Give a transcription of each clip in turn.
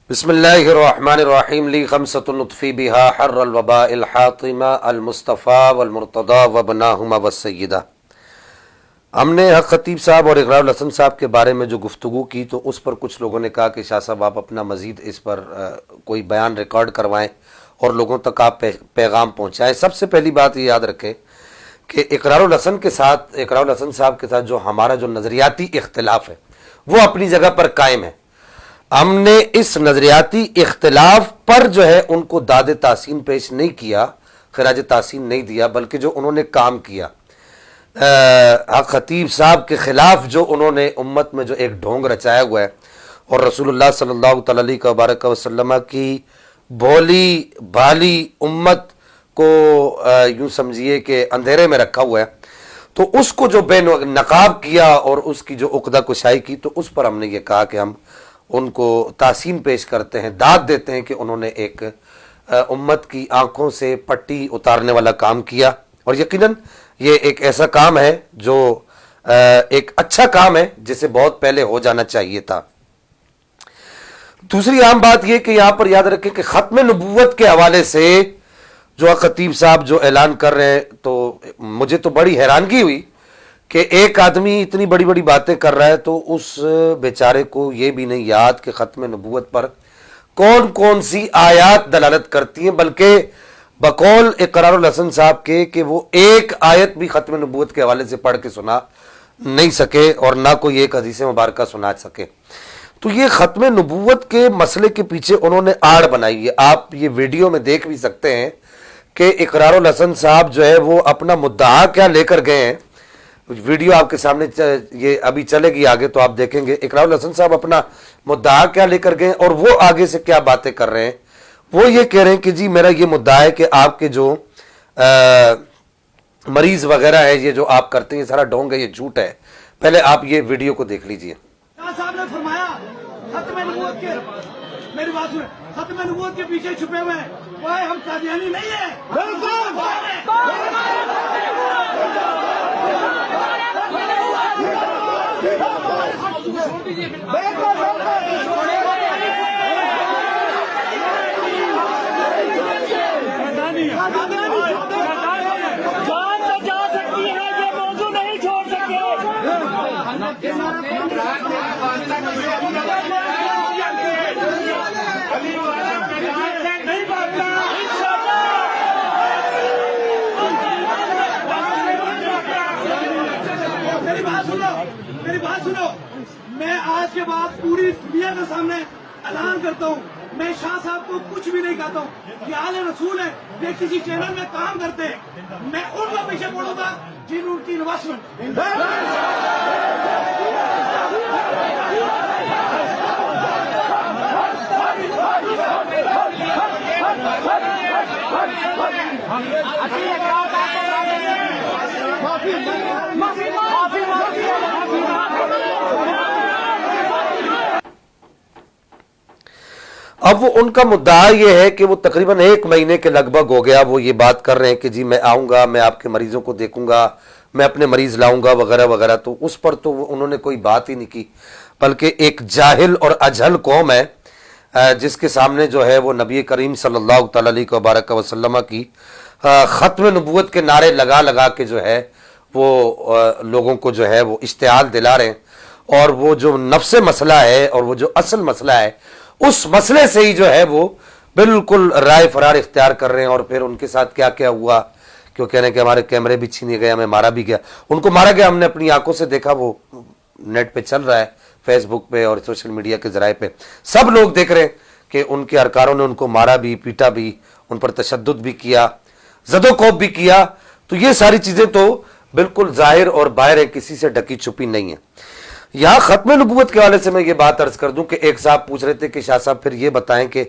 بسم اللہ الرحمن الرحیم لی خمسۃ نطفی بہا حر الوباء الحاطمہ المصطفیٰ والمرتضیٰ وابناہما والسیدہ۔ ہم نے حق خطیب صاحب اور اقرار الحسن صاحب کے بارے میں جو گفتگو کی تو اس پر کچھ لوگوں نے کہا کہ شاہ صاحب آپ اپنا مزید اس پر کوئی بیان ریکارڈ کروائیں اور لوگوں تک آپ پیغام پہنچائیں۔ سب سے پہلی بات یہ یاد رکھیں کہ اقرار الحسن صاحب کے ساتھ جو ہمارا جو نظریاتی اختلاف ہے وہ اپنی جگہ پر قائم ہے۔ ہم نے اس نظریاتی اختلاف پر جو ہے ان کو داد تحسین پیش نہیں کیا، خراج تحسین نہیں دیا، بلکہ جو انہوں نے کام کیا حق خطیب صاحب کے خلاف جو انہوں نے امت میں جو ایک ڈھونگ رچایا ہوا ہے اور رسول اللہ صلی اللہ تعالی علیہ وسلم کی بھولی بھالی امت کو یوں سمجھیے کہ اندھیرے میں رکھا ہوا ہے، تو اس کو جو بے نقاب کیا اور اس کی جو عقدہ کشائی کی، تو اس پر ہم نے یہ کہا کہ ہم ان کو تحسین پیش کرتے ہیں، داد دیتے ہیں کہ انہوں نے ایک امت کی آنکھوں سے پٹی اتارنے والا کام کیا، اور یقیناً یہ ایک ایسا کام ہے جو ایک اچھا کام ہے جسے بہت پہلے ہو جانا چاہیے تھا۔ دوسری عام بات یہ کہ یہاں پر یاد رکھیں کہ ختم نبوت کے حوالے سے جو خطیب صاحب جو اعلان کر رہے ہیں، تو مجھے تو بڑی حیرانگی ہوئی کہ ایک آدمی اتنی بڑی بڑی باتیں کر رہا ہے تو اس بیچارے کو یہ بھی نہیں یاد کہ ختم نبوت پر کون کون سی آیات دلالت کرتی ہیں، بلکہ بقول اقرار الحسن صاحب کے کہ وہ ایک آیت بھی ختم نبوت کے حوالے سے پڑھ کے سنا نہیں سکے اور نہ کوئی ایک حدیث مبارکہ سنا سکے۔ تو یہ ختم نبوت کے مسئلے کے پیچھے انہوں نے آڑ بنائی ہے۔ آپ یہ ویڈیو میں دیکھ بھی سکتے ہیں کہ اقرار الحسن صاحب جو ہے وہ اپنا مدعا کیا لے کر گئے ہیں۔ ویڈیو آپ کے سامنے یہ ابھی چلے گی آگے تو آپ دیکھیں گے اقرار الحسن صاحب اپنا مدعا کیا لے کر گئے اور وہ آگے سے کیا باتیں کر رہے ہیں۔ وہ یہ کہہ رہے ہیں کہ جی میرا یہ مدعا ہے کہ آپ کے جو مریض وغیرہ ہے، یہ جو آپ کرتے ہیں یہ سارا ڈھونگ ہے، یہ جھوٹ ہے۔ پہلے آپ یہ ویڈیو کو دیکھ لیجئے۔ صاحب نے فرمایا ختم نبوت کے، میری بات سنیں، ختم نبوت کے پیچھے چھپے ہوئے ہیں وہ ہم قادیانی نہیں ہیں۔ جان تو جا سکتی ہے، یہ موضوع نہیں چھوڑ سکتے۔ میری بات سنو، میں آج کے بعد پوری دنیا کے سامنے اعلان کرتا ہوں، میں شاہ صاحب کو کچھ بھی نہیں کہتا ہوں، یہ آل رسول ہے، یہ کسی چینل میں کام کرتے ہیں، میں ان کو پیچھے پڑوں گا جن ان کی انویسٹمنٹ۔ اب وہ ان کا مدعا یہ ہے کہ وہ تقریباً 1 مہینے کے لگ بھگ ہو گیا وہ یہ بات کر رہے ہیں کہ جی میں آؤں گا، میں آپ کے مریضوں کو دیکھوں گا، میں اپنے مریض لاؤں گا وغیرہ وغیرہ، تو اس پر تو انہوں نے کوئی بات ہی نہیں کی، بلکہ ایک جاہل اور اجہل قوم ہے جس کے سامنے جو ہے وہ نبی کریم صلی اللہ تعالی علیہ وسلم کی ختم نبوت کے نعرے لگا لگا کے جو ہے وہ لوگوں کو جو ہے وہ اشتعال دلا رہے ہیں، اور وہ جو نفس مسئلہ ہے اور وہ جو اصل مسئلہ ہے اس مسئلے سے ہی جو ہے وہ بالکل رائے فرار اختیار کر رہے ہیں۔ اور پھر ان کے ساتھ کیا کیا ہوا کہ وہ کہہ رہے ہیں کہ ہمارے کیمرے بھی چھینے گئے، ہمیں مارا بھی گیا۔ ان کو مارا گیا ہم نے اپنی آنکھوں سے دیکھا، وہ نیٹ پہ چل رہا ہے، فیس بک پہ اور سوشل میڈیا کے ذرائع پہ سب لوگ دیکھ رہے ہیں کہ ان کے ارکانوں نے ان کو مارا بھی، پیٹا بھی، ان پر تشدد بھی کیا، زد و کوب بھی کیا۔ تو یہ ساری چیزیں تو بالکل ظاہر اور باہر ہے، کسی سے ڈکی چھپی نہیں ہے۔ یہاں ختم نبوت کے حوالے سے میں یہ بات عرض کر دوں کہ ایک صاحب پوچھ رہے تھے کہ شاہ صاحب پھر یہ بتائیں کہ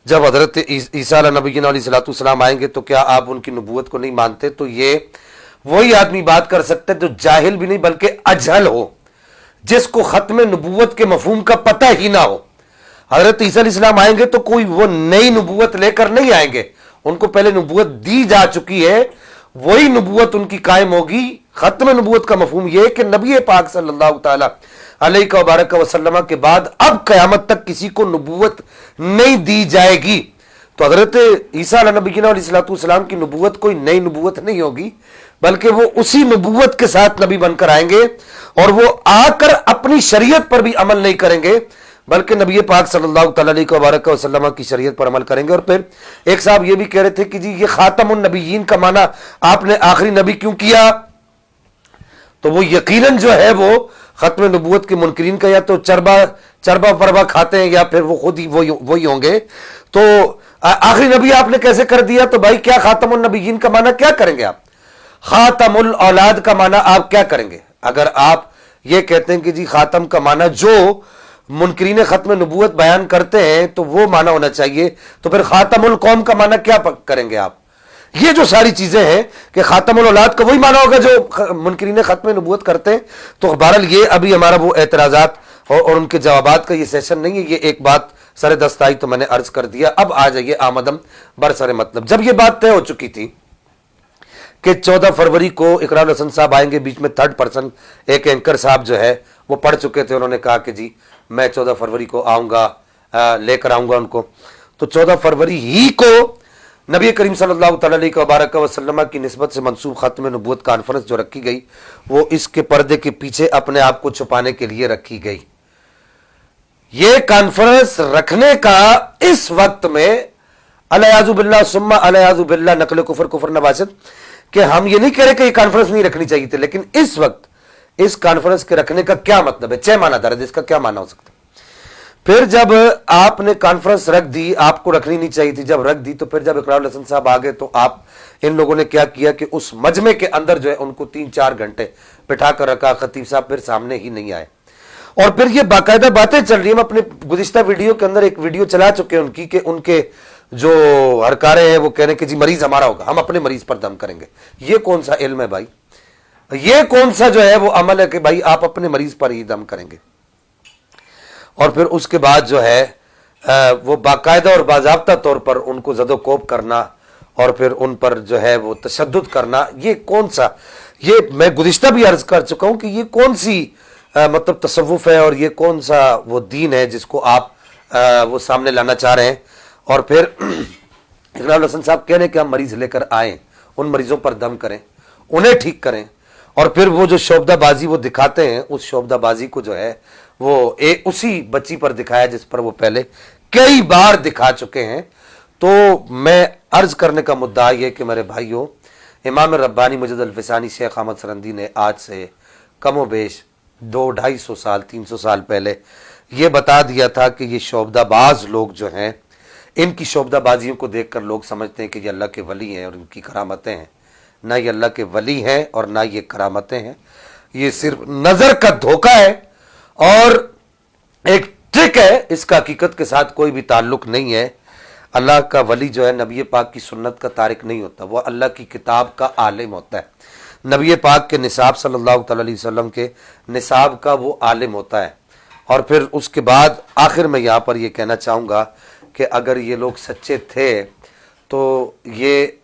جب حضرت عیسیٰ علیہ نبینا علیہ الصلوۃ والسلام آئیں گے تو کیا آپ ان کی نبوت کو نہیں مانتے؟ تو یہ وہی آدمی بات کر سکتے جو جاہل بھی نہیں بلکہ اجہل ہو، جس کو ختم نبوت کے مفہوم کا پتہ ہی نہ ہو۔ حضرت عیسیٰ علیہ السلام آئیں گے تو کوئی وہ نئی نبوت لے کر نہیں آئیں گے، ان کو پہلے نبوت دی جا چکی ہے، وہی نبوت ان کی قائم ہوگی۔ ختم نبوت کا مفہوم یہ ہے کہ نبی پاک صلی اللہ تعالی अलैहि बारक वसल्लम के बाद अब क़यामत तक किसी को नबूवत नहीं दी जाएगी। तो हजरत ईसा नबीना अलैहिस्सलाम की नबूवत कोई नई नबूवत नहीं होगी, बल्कि वो उसी नबूवत के साथ नबी बनकर आएंगे और वो आकर अपनी शरीयत पर भी अमल नहीं करेंगे, बल्कि नबी पाक सल्लल्लाहु अलैहि वसल्लम की शरीयत पर अमल करेंगे। और फिर एक साहब ये भी कह रहे थे कि जी ये खातमुन नबीयीन का माना आपने आखिरी नबी क्यों किया? तो वो यकीनन जो है वो खत्म नबूवत के मुनकरीन का या तो चरबा परबा खाते हैं या फिर वो खुद ही वही होंगे। तो आखिरी नबी आपने कैसे कर दिया? तो भाई क्या खातमुन नबीयीन का माना क्या करेंगे आप? खातमुल औलाद का माना आप क्या करेंगे? अगर आप ये कहते हैं कि जी खातम का माना जो मुनकरीन खत्म नबूवत बयान करते हैं तो वो माना होना चाहिए, तो फिर खातमुल कौम का माना क्या करेंगे आप? ये जो सारी चीजें हैं कि खातमुल औलाद का वही माना होगा जो मुनकरीन खत्म नबूवत करते हैं। तो बहरहाल ये अभी हमारा वो एतराजात और उनके जवाबात का ये सेशन नहीं है, ये एक बात सर दस्त आई तो मैंने अर्ज कर दिया। अब आ जाइए आमदम बरसर मतलब। जब ये बात तय हो चुकी थी कि 14 फरवरी को इकरारुल हसन साहब आएंगे, बीच में थर्ड पर्सन एक एंकर साहब जो है वो पढ़ चुके थे, उन्होंने कहा कि जी मैं 14 फरवरी को आऊंगा, लेकर आऊंगा उनको। तो 14 फरवरी ही को नबी करीम सल्लल्लाहु अलैहि वसल्लम की निस्बत से मंसूब खत्म नबूवत कॉन्फ्रेंस जो रखी गई वो इसके पर्दे के पीछे अपने आप को छुपाने के लिए रखी गई। ये कॉन्फ्रेंस रखने का इस वक्त में अलयाज़ु बिल्लाह सुम्मा अलयाज़ु बिल्लाह नकल कुफर नबाशत कि हम ये नहीं कह रहे कि ये कॉन्फ्रेंस नहीं रखनी चाहिए थी, लेकिन इस वक्त इस कॉन्फ्रेंस के रखने का क्या मतलब है? 6 माना दर्ज, इसका क्या माना हो सकता है? फिर जब आपने कॉन्फ्रेंस रख दी, आपको रखनी नहीं चाहिए थी, जब रख दी तो फिर जब इकरारुल हसन साहब आ गए तो आप इन लोगों ने क्या किया कि उस मजमे के अंदर जो है उनको 3-4 घंटे बिठा कर रखा। खतीब साहब फिर सामने ही नहीं आए और फिर ये बाकायदा बातें चल रही है। हम अपने गुज़िश्ता वीडियो के अंदर एक वीडियो चला चुके हैं उनकी कि उनके जो हरकारे हैं वो कह रहे हैं कि जी मरीज हमारा होगा, हम अपने मरीज पर दम करेंगे। ये कौन सा इल्म है भाई? ये कौन सा जो है वो अमल है कि भाई आप अपने मरीज पर ही दम करेंगे? और फिर उसके बाद जो है वो बाकायदा और बाज़ाब्ता तौर पर उनको ज़दोकोब करना और फिर उन पर जो है वो तशद्दुद करना, ये कौन सा, ये मैं गुज़िश्ता भी अर्ज कर चुका हूं कि ये कौन सी मतलब तसव्वुफ है और ये कौन सा वो दीन है जिसको आप वो सामने लाना चाह रहे हैं। और फिर इकरारुल हसन साहब कह रहे हैं कि हम मरीज लेकर आए, उन मरीजों पर दम करें, उन्हें ठीक करें, और फिर वो जो शोबदाबाजी वो दिखाते हैं उस शोबदाबाजी को जो है वो उसी बच्ची पर दिखाया जिस पर वो पहले कई बार दिखा चुके हैं। तो मैं अर्ज करने का मुद्दा ये कि मेरे भाइयों, इमाम रब्बानी मुजद्दिद अल-फ़िसानी शेख अहमद सरंदी ने आज से कमो बेश 200-250 साल 300 साल पहले ये बता दिया था कि ये शोबदाबाज लोग जो हैं इनकी शोबदाबाजियों को देखकर लोग समझते हैं कि ये अल्लाह के वली हैं और इनकी करामतें हैं। ना ये अल्लाह के वली हैं और ना ये करामतें हैं, ये सिर्फ नज़र का धोखा है और एक ट्रिक है, इसका हकीकत के साथ कोई भी ताल्लुक नहीं है। अल्लाह का वली जो है नबी पाक की सुन्नत का तारिक नहीं होता, वो अल्लाह की किताब का आलिम होता है। नबी पाक के निसाब सल्लल्लाहु अलैहि वसल्लम के निसाब का वो आलिम होता है। और फिर उसके बाद आखिर में यहाँ पर ये कहना चाहूँगा कि अगर ये लोग सच्चे थे तो ये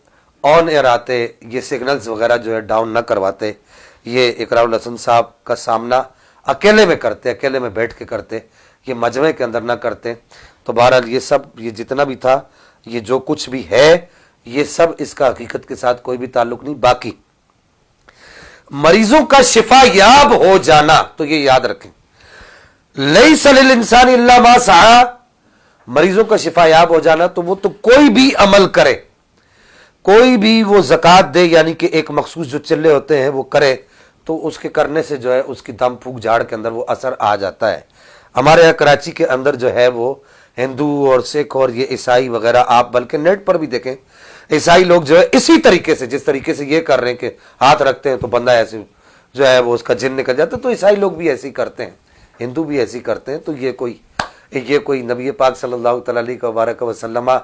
ऑन एयर आते, ये सिग्नल्स वगैरह जो है डाउन ना करवाते, ये इकरारुल हसन साहब का सामना अकेले में करते, अकेले में बैठ के करते, ये मजमे के अंदर ना करते। तो बहरहाल ये सब, ये जितना भी था, ये जो कुछ भी है, ये सब इसका हकीकत के साथ कोई भी ताल्लुक नहीं। बाकी मरीजों का शिफा याब हो जाना, तो ये याद रखें, लैसा लिल इंसानी इल्ला मा सआ, मरीजों का शिफा याब हो जाना तो वो तो कोई भी अमल करे, कोई भी वो ज़कात दे, यानी कि एक मखसूस जो चिल्ले होते हैं वो करे, तो उसके करने से जो है उसकी दम फूक झाड़ के अंदर वो असर आ जाता है। हमारे यहाँ कराची के अंदर जो है वो हिंदू और सिख और ये ईसाई वगैरह, आप बल्कि नेट पर भी देखें, ईसाई लोग जो है इसी तरीके से, जिस तरीके से ये कर रहे हैं कि हाथ रखते हैं तो बंदा ऐसे जो है वो उसका जिन निकल जाता है, तो ईसाई लोग भी ऐसे ही करते हैं, हिंदू भी ऐसे ही करते हैं। तो ये कोई नबी पाक सल्लल्लाहु अलैहि वसल्लम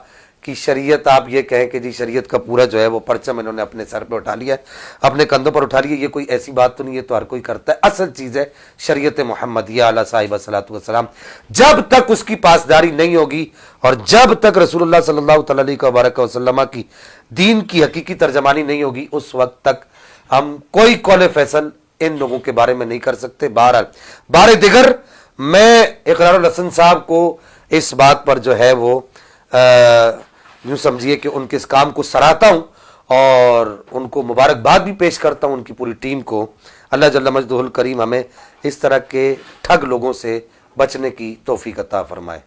की शरीयत, आप ये कहें कि जी शरीयत का पूरा जो है वो परचम इन्होंने अपने सर पे उठा लिया है, अपने कंधों पर उठा लिया, ये कोई ऐसी बात तो नहीं है, तो हर कोई करता है। असल चीज़ है शरीयत मुहम्मदिया अला साहिब सलातु वस्सलाम, जब तक उसकी पासदारी नहीं होगी और जब तक रसूलुल्लाह सल्लल्लाहु अलैहि वसल्लम की दीन की हकीकी तर्जमानी नहीं होगी, उस वक्त तक हम कोई कौल फैसल इन लोगों के बारे में नहीं कर सकते। बहरहाल बार दिगर मैं इकरारुल हसन साहब को इस बात पर जो है वो यूँ समझिए कि उनके इस काम को सराहता हूँ और उनको मुबारकबाद भी पेश करता हूँ, उनकी पूरी टीम को। अल्लाह जल्ल मजदुहुल करीम हमें इस तरह के ठग लोगों से बचने की तौफीक अता फरमाए।